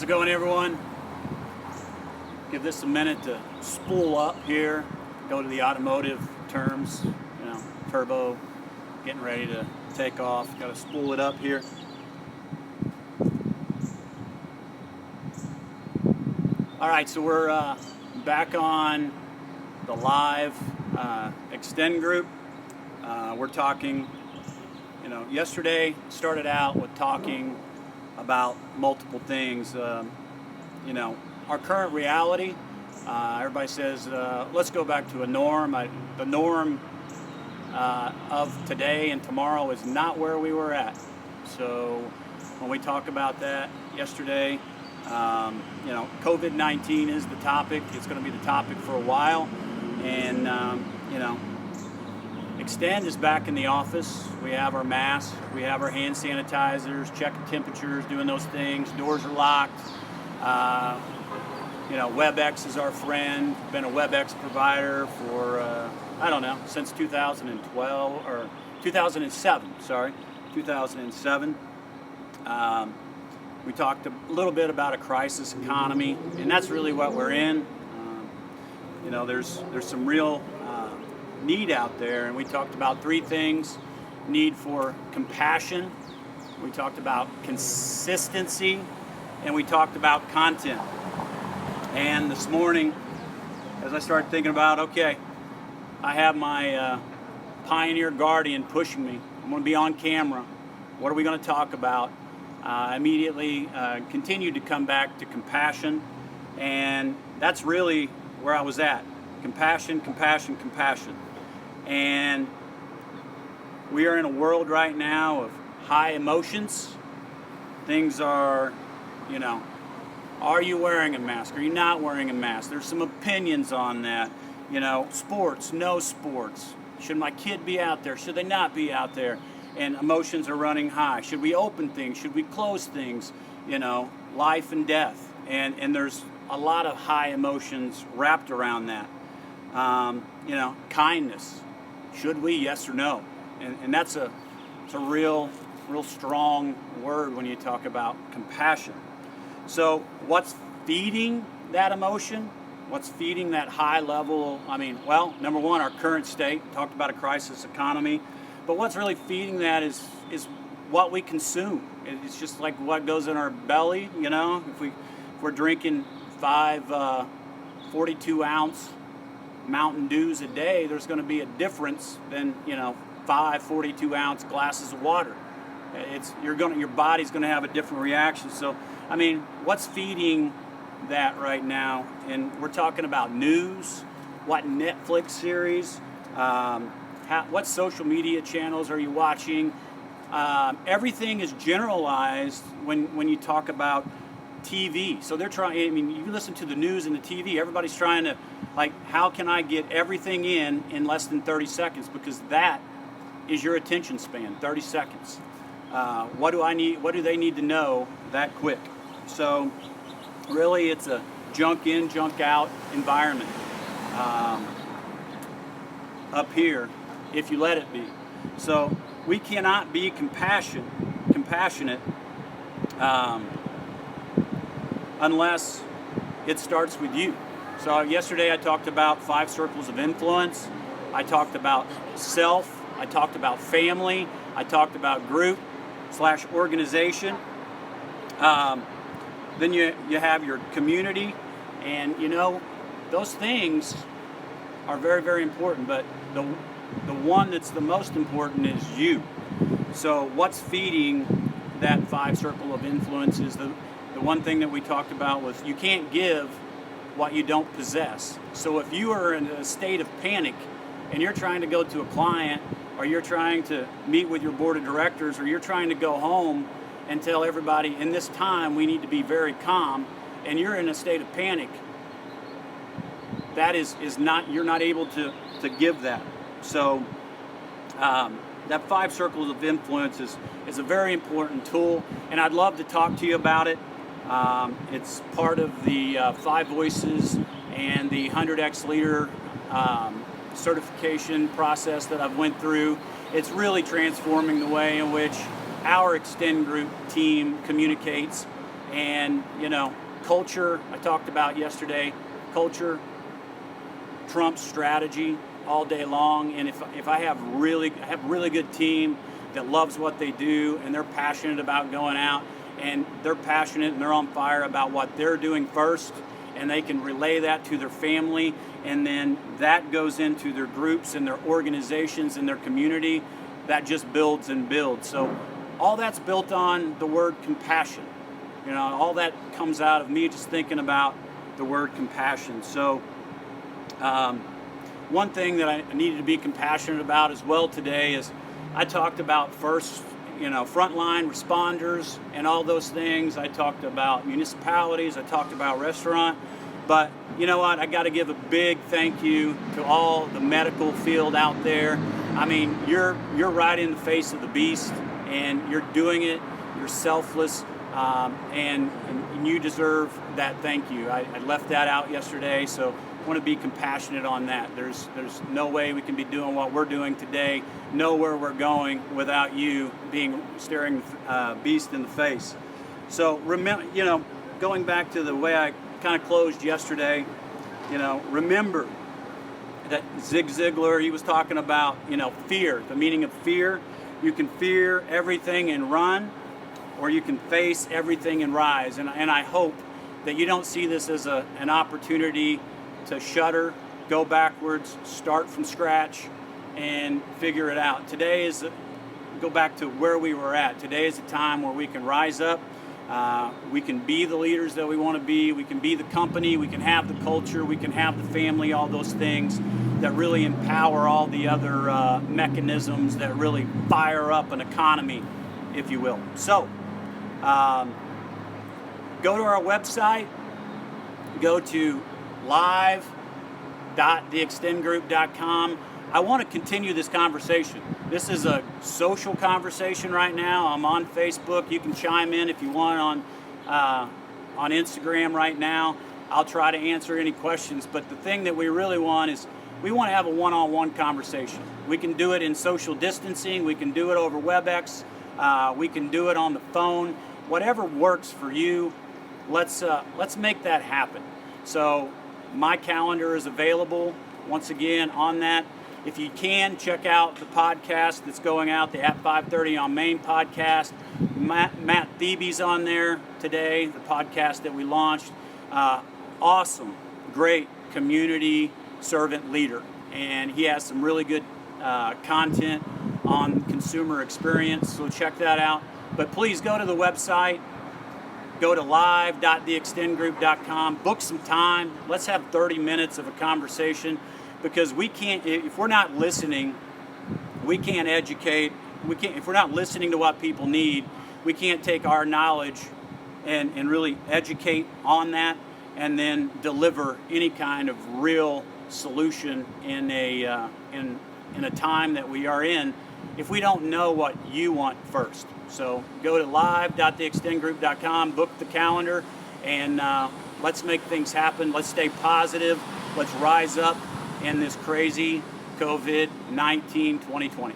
How's it going, everyone? Give this a minute to spool up here. Go to the automotive terms, turbo, getting ready to take off. Got to spool it up here. All right, so we're back on the live Extend group. We're talking, yesterday started out with talking about multiple things. Our current reality, everybody says, let's go back to a norm. The norm of today and tomorrow is not where we were at. So when we talk about that yesterday, COVID-19 is the topic. It's going to be the topic for a while. And, Extend is back in the office. We have our masks, we have our hand sanitizers, checking temperatures, doing those things. Doors are locked. WebEx is our friend. Been a WebEx provider for, since 2012 or 2007, 2007. We talked a little bit about a crisis economy, and that's really what we're in. There's some real need out there, and we talked about three things: need for compassion, we talked about consistency, and we talked about content. And this morning, as I started thinking about, okay, I have my Pioneer Guardian pushing me. I'm going to be on camera. What are we going to talk about? Immediately continued to come back to compassion, and that's really where I was at. Compassion, compassion, compassion. And we are in a world right now of high emotions. Things are, are you wearing a mask? Are you not wearing a mask? There's some opinions on that. Sports, no sports. Should my kid be out there? Should they not be out there? And emotions are running high. Should we open things? Should we close things? Life and death. And there's a lot of high emotions wrapped around that. Kindness. Should we? Yes or no? And it's a real strong word when you talk about compassion. So what's feeding that emotion? What's feeding that high level? Number one, our current state. Talked about a crisis economy. But what's really feeding that is what we consume. It's just like what goes in our belly, If we're drinking 5 42-ounce Mountain Dews a day, there's going to be a difference than 5 42-ounce glasses of water. Your body's going to have a different reaction. So what's feeding that right now? And we're talking about news, what Netflix series, what social media channels are you watching? Everything is generalized when you talk about TV. So they're trying, you listen to the news and the TV, everybody's trying to, how can I get everything in less than 30 seconds? Because that is your attention span, 30 seconds. What do they need to know that quick? So really it's a junk in, junk out environment up here, if you let it be. So we cannot be compassionate unless it starts with you. So yesterday I talked about 5 circles of influence. I talked about self. I talked about family. I talked about group/organization. Then you have your community, and those things are very, very important, but the one that's the most important is you. So what's feeding that 5 circle of influence is the one thing that we talked about was you can't give what you don't possess. So if you are in a state of panic and you're trying to go to a client, or you're trying to meet with your board of directors, or you're trying to go home and tell everybody in this time we need to be very calm, and you're in a state of panic, that is not, you're not able to give that. So that 5 circles of influence is a very important tool, and I'd love to talk to you about it. It's part of the 5 Voices and the 100X Leader certification process that I've went through. It's really transforming the way in which our Extend Group team communicates And, culture, I talked about yesterday, culture trumps strategy all day long. And if I have really good team that loves what they do and they're passionate about going out and they're passionate and they're on fire about what they're doing first, and they can relay that to their family, and then that goes into their groups and their organizations and their community, that just builds and builds. So all that's built on the word compassion. All that comes out of me just thinking about the word compassion. So one thing that I needed to be compassionate about as well today is I talked about first, frontline responders and all those things. I talked about municipalities. I talked about restaurant. But you know what? I got to give a big thank you to all the medical field out there. I mean, you're right in the face of the beast, and you're doing it. You're selfless, and you deserve that thank you. I left that out yesterday, so I want to be compassionate on that. There's no way we can be doing what we're doing today, know where we're going without you staring the beast in the face. So remember, going back to the way I kind of closed yesterday, remember that Zig Ziglar, he was talking about, fear, the meaning of fear. You can fear everything and run, or you can face everything and rise. And I hope that you don't see this as an opportunity to shudder, go backwards, start from scratch, and figure it out. Today is, go back to where we were at. Today is a time where we can rise up. We can be the leaders that we want to be. We can be the company. We can have the culture. We can have the family, all those things that really empower all the other mechanisms that really fire up an economy, if you will. So, go to our website. Go to live.theextendgroup.com. I want to continue this conversation. This is a social conversation right now. I'm on Facebook. You can chime in if you want on Instagram right now. I'll try to answer any questions. But the thing that we really want is we want to have a one-on-one conversation. We can do it in social distancing. We can do it over WebEx. We can do it on the phone. Whatever works for you, let's make that happen. So my calendar is available once again on that. If you can, check out the podcast that's going out, the At 5:30 on Main podcast. Matt Thebe's on there today, the podcast that we launched. Awesome, great community servant leader. And he has some really good content on consumer experience, so check that out. But please go to the website. Go to live.theextendgroup.com. Book some time. Let's have 30 minutes of a conversation, because we can't, if we're not listening, we can't educate. If we're not listening to what people need, we can't take our knowledge and really educate on that and then deliver any kind of real solution in a time that we are in if we don't know what you want first. So go to live.theextendgroup.com, book the calendar, and let's make things happen. Let's stay positive. Let's rise up in this crazy COVID-19 2020.